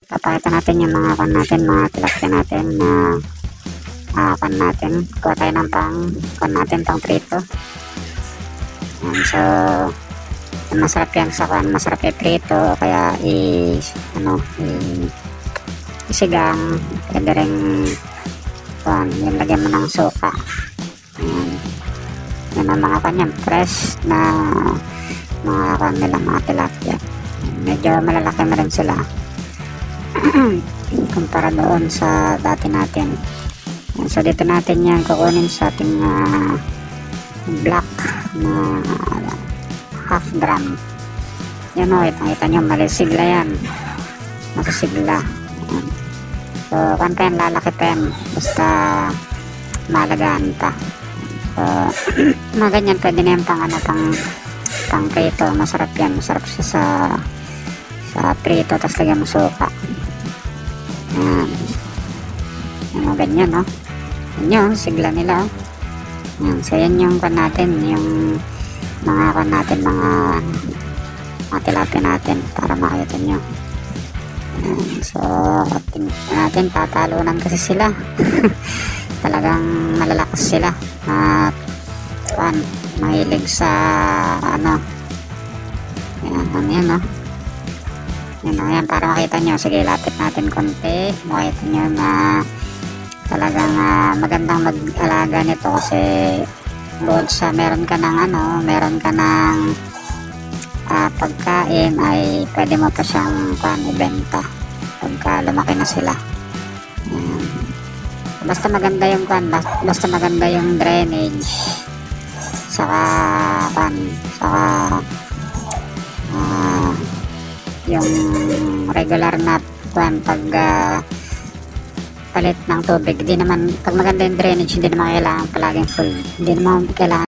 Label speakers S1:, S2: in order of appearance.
S1: Papakita natin yung mga kan natin, mga tilapia natin na kan natin. Kuha tayo ng pang kan natin, pang prito. Yan, so masarap yan sa kan, masarap i-prito o kaya isigang, pwede rin kan, yung lagyan mo ng suka. Yan ang mga kanyan, fresh na mga kan nila, mga tilapia. Medyo malalaki na rin sila kumpara doon sa dati natin. So dito natin yan kukunin sa ating black na half drum. Yan o, kita nyo, malisigla yan, masisigla. So kan pa yan, lalaki pa yan, basta malagaan pa. So mga ganyan, pwede na yan pang prito. Masarap yan, masarap siya sa prito, tapos lagyan mo suka. Yan, mga ganyan, no? Yan yung sigla nila, oh. Yan, so yan yung kan natin, yung mga kan natin, mga tilapia natin, para makita nyo. Yan, so natin, tatalunan kasi sila. Talagang malalakas sila at mahilig sa yan, no? Yan, para makita nyo. Sige, lapit natin konti, makita nyo na talagang magandang mag-alaga nito kasi bukod sa meron ka ng pagkain, ay pwede mo pa siyang ibenta pagka lumaki na sila. Basta maganda yung basta maganda yung drainage, saka yung regular na pag palit ng tubig. Hindi naman, pag maganda yung drainage, hindi naman kailangan palaging full, hindi naman kailangan